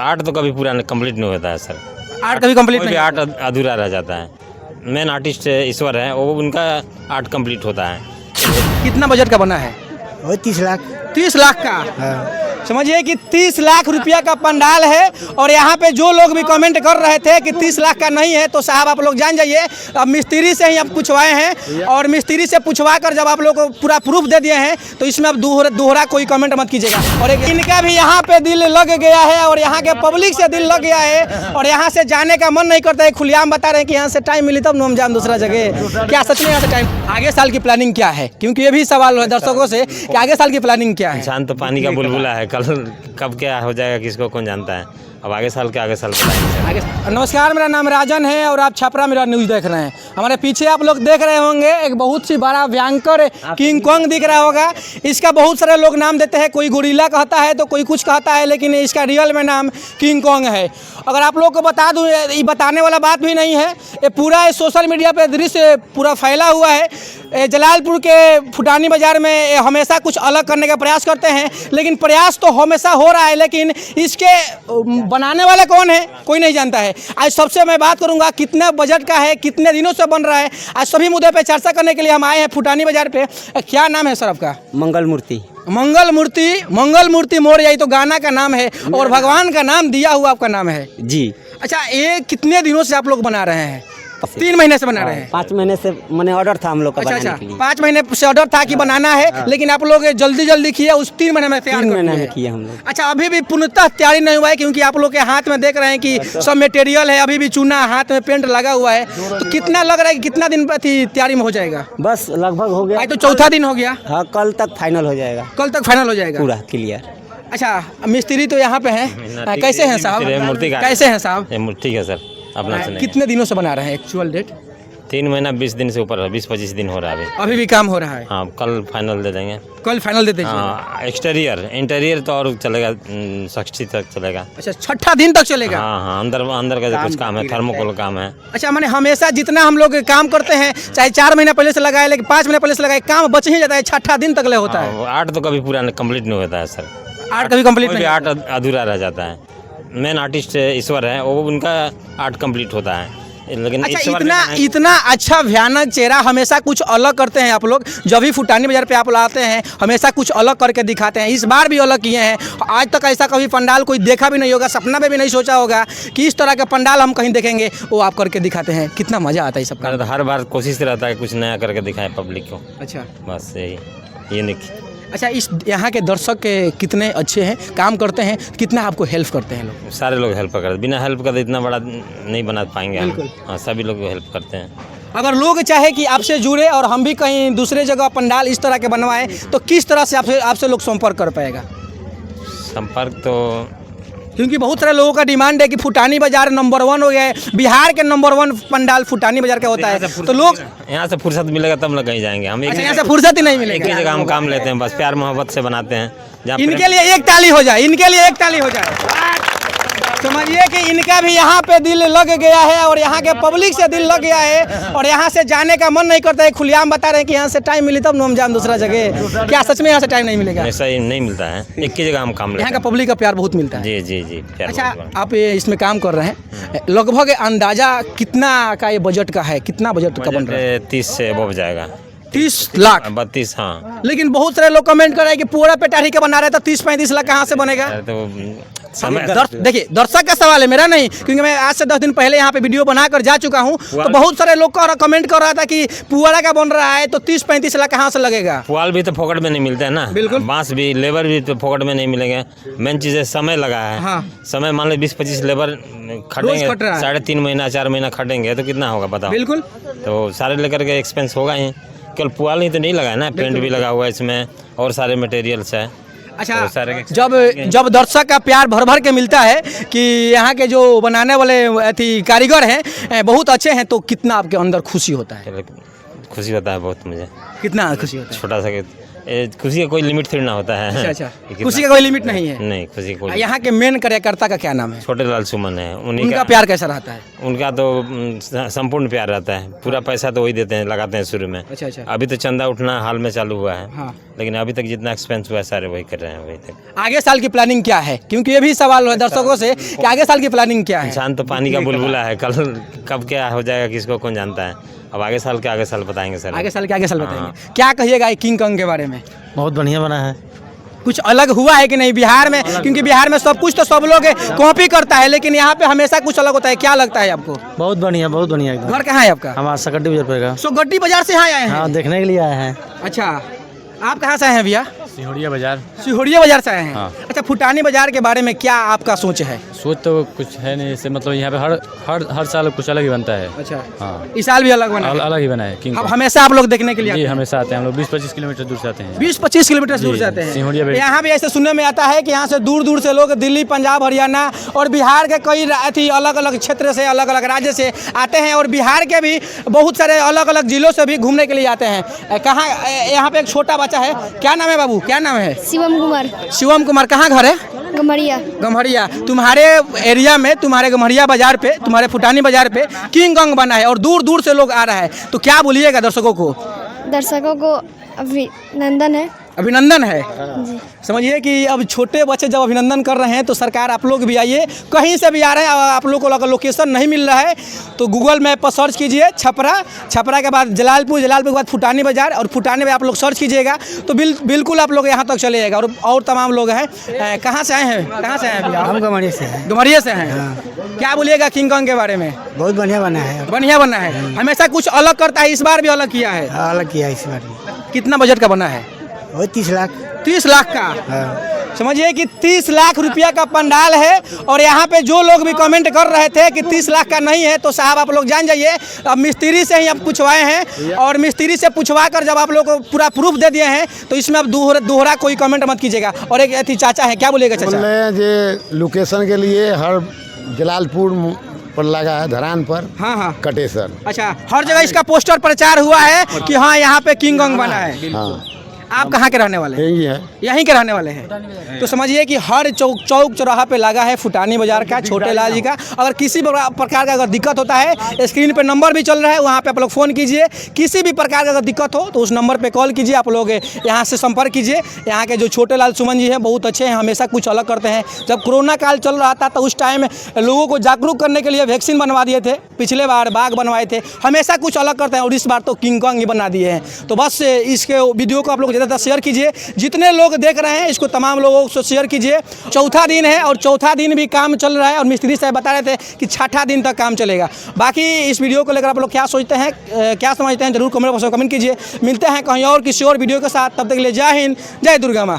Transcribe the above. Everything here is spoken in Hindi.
आर्ट तो कभी पूरा कंप्लीट नहीं होता है सर। आर्ट कभी कंप्लीट नहीं? आर्ट अधूरा रह जाता है। मेन आर्टिस्ट ईश्वर है, वो उनका आर्ट कंप्लीट होता है। कितना बजट का बना है? वो 30 लाख। 30 लाख का? हाँ। समझिए कि 30 लाख रुपया का पंडाल है। और यहाँ पे जो लोग भी कमेंट कर रहे थे कि 30 लाख का नहीं है, तो साहब आप लोग जान जाइए, अब मिस्त्री से ही आप पूछवाए हैं, और मिस्त्री से पूछवा कर जब आप लोग को पूरा प्रूफ दे दिए हैं, तो इसमें अब दोहरा कोई कमेंट मत कीजिएगा। और एक इनका भी यहाँ पे दिल लग गया है, और यहाँ के पब्लिक से दिल लग गया है, और यहाँ से जाने का मन नहीं करता है। खुलेआम बता रहे हैं कि यहाँ से टाइम मिली तब हम जान दूसरा जगह। क्या सच में यहाँ से टाइम? आगे साल की प्लानिंग क्या है? क्योंकि ये भी सवाल है दर्शकों से कि आगे साल की प्लानिंग क्या है। इंसान तो पानी का बुलबुला है, कल कब क्या हो जाएगा किसको कौन जानता है। अब आगे साल बताएंगे। नमस्कार, मेरा नाम राजन है और आप छपरा मेरा न्यूज़ देख रहे हैं। हमारे पीछे आप लोग देख रहे होंगे एक बहुत सी बड़ा भयंकर किंग कॉन्ग दिख रहा होगा। इसका बहुत सारे लोग नाम देते हैं, कोई गोरिल्ला कहता है तो कोई कुछ कहता है, लेकिन इसका रियल में नाम किंग कॉन्ग है। अगर आप लोग को बता दूं, ये बताने वाला बात भी नहीं है, ये पूरा सोशल मीडिया पे दृश्य पूरा फैला हुआ है। जलालपुर के फुटानी बाज़ार में हमेशा कुछ अलग करने का प्रयास करते हैं, लेकिन प्रयास तो हमेशा हो रहा है, लेकिन इसके बनाने वाले कौन है कोई नहीं जानता है। आज सबसे मैं बात करूंगा कितने बजट का है, कितने दिनों से बन रहा है। आज सभी मुद्दे पे चर्चा करने के लिए हम आए हैं फुटानी बाज़ार पे। क्या नाम है सर आपका? मंगल मूर्ति। मंगल मूर्ति मोर, यही तो गाना का नाम है और भगवान का नाम दिया हुआ आपका नाम है जी। अच्छा, ये कितने दिनों से आप लोग बना रहे हैं? 3 महीने से बना रहे हैं? 5 महीने से मैंने ऑर्डर था हम लोग का। अच्छा, 5 महीने से ऑर्डर था कि बनाना है, लेकिन आप लोग जल्दी किए, उस 3 महीने में तैयार 3 महीने में किए हम लोग। अच्छा, अभी भी पूर्णतः तैयारी नहीं हुआ है, क्योंकि आप लोग के हाथ में देख रहे हैं कि सब मटेरियल है, अभी भी चूना हाथ में पेंट लगा हुआ है। तो कितना लग रहा है कि कितना दिन तैयारी में हो जाएगा? बस लगभग हो गया। आज तो चौथा दिन हो गया। हाँ, कल तक फाइनल हो जाएगा। कल तक फाइनल हो जाएगा पूरा क्लियर। अच्छा, मिस्त्री तो यहाँ पे हैं, कैसे हैं साहब? कैसे हैं साहब? ठीक है सर, अपना कितने दिनों से बना रहे हैं? एक्चुअल डेट 3 महीना 20 दिन से ऊपर है, 20-25 दिन हो रहा है अभी भी काम हो रहा है? हाँ, कल फाइनल दे देंगे। कल फाइनल दे देंगे? हाँ, इंटीरियर तो और चलेगा, 60 तक चलेगा। अच्छा, 6ठा दिन तक चलेगा? हाँ, अंदर का कुछ काम है, थर्मोकोल काम है। अच्छा, मैंने हमेशा जितना हम लोग काम करते हैं, चाहे 4 महीने पहले से लगाए, लेकिन 5 महीने पहले से लगाए, काम बच ही जाता है, 6ठा दिन तक ले होता है। आर्ट तो कभी पूरा कंप्लीट नहीं होता है सर। आर्ट कभी कंप्लीट नहीं? आर्ट अधूरा रह जाता है। मेन आर्टिस्ट ईश्वर है, वो उनका आर्ट कंप्लीट होता है, लेकिन अच्छा, इतना अच्छा भयानक चेहरा, हमेशा कुछ अलग करते हैं आप लोग। जब भी फुटानी बाज़ार पे आप लाते हैं, हमेशा कुछ अलग करके दिखाते हैं। इस बार भी अलग किए हैं। आज तक ऐसा कभी पंडाल कोई देखा भी नहीं होगा, सपना में भी नहीं सोचा होगा कि इस तरह का पंडाल हम कहीं देखेंगे। वो आप करके दिखाते हैं, कितना मज़ा आता है सब का। हर बार कोशिश रहता है कुछ नया करके दिखाएं पब्लिक को। अच्छा, बस ये नहीं। अच्छा, इस यहाँ के दर्शक के कितने अच्छे हैं, काम करते हैं, कितना आपको हेल्प करते हैं लोग? सारे लोग हेल्प करते हैं, बिना हेल्प का तो इतना बड़ा नहीं बना पाएंगे हम। हाँ, सभी लोग हेल्प करते हैं। अगर लोग चाहे कि आपसे जुड़े और हम भी कहीं दूसरे जगह पंडाल इस तरह के बनवाएं, तो किस तरह से आपसे लोग संपर्क कर पाएगा? संपर्क तो क्योंकि बहुत सारे लोगों का डिमांड है कि फुटानी बाज़ार नंबर 1 हो गया है, बिहार के नंबर 1 पंडाल फुटानी बाज़ार का होता है, तो लोग यहाँ से फुर्सत मिलेगा तब ना कहीं जाएंगे हम। अच्छा, यहाँ से फुर्सत ही नहीं मिलेगा? एक ही जगह हम काम लेते हैं, बस प्यार मोहब्बत से बनाते हैं। इनके लिए एक ताली हो जाए, इनके लिए एक ताली हो जाए। समझिए कि इनका भी यहाँ पे दिल लग गया है, और यहाँ के पब्लिक से दिल लग गया है, और यहाँ से जाने का मन नहीं करता है। खुलेआम बता रहे हैं कि यहाँ से टाइम मिली तब हम जान दूसरा जगह। क्या सच में यहाँ से टाइम नहीं मिलेगा? ऐसा ही नहीं मिलता है, एक ही जगह हम काम लेते हैं। यहाँ का पब्लिक का प्यार बहुत मिलता है। जी। अच्छा, आप इसमें काम कर रहे हैं, लगभग अंदाजा कितना का ये बजट का है? कितना बजट का बन रहा है? 30 से अबव जाएगा। 30 लाख? 32। हाँ, लेकिन बहुत सारे लोग कमेंट कर रहे हैं कि पूरा पेटारी का बना रहे तो 30-35 लाख कहाँ से बनेगा? तो देखिए, दर्शक का सवाल है, मेरा नहीं, क्योंकि मैं आज से 10 दिन पहले यहाँ पे वीडियो बनाकर जा चुका हूँ। तो बहुत सारे लोग कमेंट कर रहा था कि पुआरा का बन रहा है तो 30-35 लाख कहाँ से लगेगा? पुआल भी तो फोकट में नहीं मिलता है ना। बिल्कुल। बांस भी, लेबर भी तो फोकट में नहीं मिलेंगे। मेन चीज़ है समय लगा है। हाँ। समय मान लो 20-25 लेबर खटेंगे, 3.5 महीना 4 महीना खटेंगे तो कितना होगा बताओ? बिल्कुल। तो सारे लेकर के एक्सपेंस होगा ही। केवल पुआल ही तो नहीं लगा है ना, पेंट भी लगा हुआ है इसमें, और सारे मटेरियल्स है। अच्छा, जब दर्शक का प्यार भर के मिलता है कि यहाँ के जो बनाने वाले कारीगर हैं बहुत अच्छे हैं, तो कितना आपके अंदर खुशी होता है? खुशी होता है बहुत मुझे। कितना खुशी होता है? छोटा सा खुशी का कोई लिमिट थोड़ी ना होता है। अच्छा अच्छा, कितना- खुशी का कोई लिमिट नहीं है। नहीं, खुशी कोई। यहाँ के मेन कार्यकर्ता का क्या नाम है? छोटे लाल सुमन है, उन्हीं उनका का प्यार कैसा रहता है? उनका तो संपूर्ण प्यार रहता है। पूरा पैसा तो वही देते हैं, लगाते हैं शुरू में। अच्छा अच्छा, अभी तो चंदा उठना हाल में चालू हुआ है, हाँ। लेकिन अभी तक जितना एक्सपेंस हुआ है सारे वही कर रहे हैं अभी तक। आगे साल की प्लानिंग क्या है? क्योंकि ये भी सवाल है दर्शकों से कि आगे साल की प्लानिंग क्या है? इंसान तो पानी का बुलबुला है, कल कब क्या हो जाएगा किसको कौन जानता है। अब आगे साल बताएंगे सर। आगे साल बताएंगे। क्या कहिएगा ये किंग कॉन्ग के बारे में? बहुत बढ़िया बना है। कुछ अलग हुआ है कि नहीं बिहार में? क्योंकि बिहार में सब कुछ तो सब लोग कॉपी करता है, लेकिन यहाँ पे हमेशा कुछ अलग होता है। क्या लगता है आपको? बहुत बढ़िया एकदम। घर कहाँ है आपका? हमारा सकड्डी बाजार पड़ेगा। सो गड्डी बाजार से यहाँ आए हैं? हाँ, देखने के लिए आए हैं। अच्छा, आप कहाँ से आए हैं भैया? सिहोरिया बाजार। सिहोरिया बाजार से आए हैं। हाँ। अच्छा, फुटानी बाजार के बारे में क्या आपका सोच है? सोच तो कुछ है नहीं, इससे मतलब यहाँ पे हर साल कुछ अलग ही बनता है। अच्छा, हाँ, इस साल भी अलग बना है? अलग ही बना है किंग अब कॉन्ग। हमेशा आप लोग देखने के लिए जी, आते हैं? हमेशा आते हैं हम लोग। 20-25 किलोमीटर दूर से आते हैं। 20-25 किलोमीटर से दूर जी, से आते हैं। सिहोरिया बाजार। यहाँ भी ऐसे सुनने में आता है कि यहाँ से दूर दूर से लोग दिल्ली, पंजाब, हरियाणा और बिहार के कई अथी अलग अलग क्षेत्र से, अलग अलग राज्य से आते हैं, और बिहार के भी बहुत सारे अलग अलग जिलों से भी घूमने के लिए आते हैं। कहाँ यहाँ पे एक छोटा बच्चा है, क्या नाम है बाबू, क्या नाम है? शिवम कुमार, शिवम कुमार। कहाँ घर है? गमरिया। गम्हरिया। तुम्हारे एरिया में, तुम्हारे गम्हरिया बाजार पे, तुम्हारे फुटानी बाजार पे किंग कॉन्ग बना है और दूर दूर से लोग आ रहा है, तो क्या बोलिएगा दर्शकों को? दर्शकों को अभिनंदन है। अभिनंदन है। जी। समझिए कि अब छोटे बच्चे जब अभिनंदन कर रहे हैं तो सरकार आप लोग भी आइए, कहीं से भी आ रहे हैं, आप लोग को अगर लोकेशन नहीं मिल रहा है तो गूगल मैप पर सर्च कीजिए छपरा के बाद जलालपुर के बाद फुटानी बाजार, और फुटानी में आप लोग सर्च कीजिएगा तो बिल्कुल आप लोग यहाँ तक चले जाएगा। और तमाम लोग हैं। कहाँ से आए हैं भैया? हम गमरिया से हैं। गम्हरिया से हैं। क्या बोलिएगा किंग कॉन्ग के बारे में? बहुत बढ़िया बना है। बढ़िया बना है, हमेशा कुछ अलग करता है, इस बार भी अलग किया है। अलग किया इस बार भी। कितना बजट का बना है? वो 30 लाख। 30 लाख का। हाँ। समझिए कि 30 लाख रुपया का पंडाल है, और यहाँ पे जो लोग भी कमेंट कर रहे थे कि 30 लाख का नहीं है, तो साहब आप लोग जान जाइए, अब मिस्त्री से ही आप पूछवाए हैं, और मिस्त्री से पूछवा कर जब आप लोग को पूरा प्रूफ दे दिए हैं तो इसमें अब दोहरा कोई कमेंट मत कीजिएगा। और एक ऐसी चाचा है, क्या बोलिएगा चाचा? जे लोकेशन के लिए हर जलालपुर पर लगा है, धरान पर। हाँ हाँ, कटेसर। अच्छा, हर जगह इसका पोस्टर प्रचार हुआ है कि हाँ यहाँ पे किंग कॉन्ग बना है। हाँ, आप कहाँ के रहने वाले हैं? यही है। यहीं के रहने वाले हैं। तो समझिए कि हर चौक चौराहा पे लगा है फुटानी बाजार का छोटे लाल जी का। अगर किसी प्रकार का अगर दिक्कत होता है, स्क्रीन पे नंबर भी चल रहा है, वहाँ पे आप लोग फ़ोन कीजिए। किसी भी प्रकार का अगर दिक्कत हो तो उस नंबर पे कॉल कीजिए, आप लोग यहाँ से संपर्क कीजिए। यहाँ के जो छोटे लाल सुमन जी हैं बहुत अच्छे हैं, हमेशा कुछ अलग करते हैं। जब कोरोना काल चल रहा था तो उस टाइम लोगों को जागरूक करने के लिए वैक्सीन बनवा दिए थे, पिछले बार बाघ बनवाए थे। हमेशा कुछ अलग करते हैं, और इस बार तो किंग कॉन्ग ही बना दिए हैं। तो बस इसके वीडियो को आप लोग ज़्यादातर शेयर कीजिए, जितने लोग देख रहे हैं इसको तमाम लोगों से शेयर कीजिए। चौथा दिन है और चौथा दिन भी काम चल रहा है, और मिस्त्री साहब बता रहे थे कि छठा दिन तक काम चलेगा। बाकी इस वीडियो को लेकर आप लोग क्या सोचते हैं, क्या समझते हैं, जरूर कमेंट बॉक्स में कमेंट कीजिए। मिलते हैं कहीं और किसी और वीडियो के साथ, तब तक के लिए जय हिंद, जय दुर्गा माँ।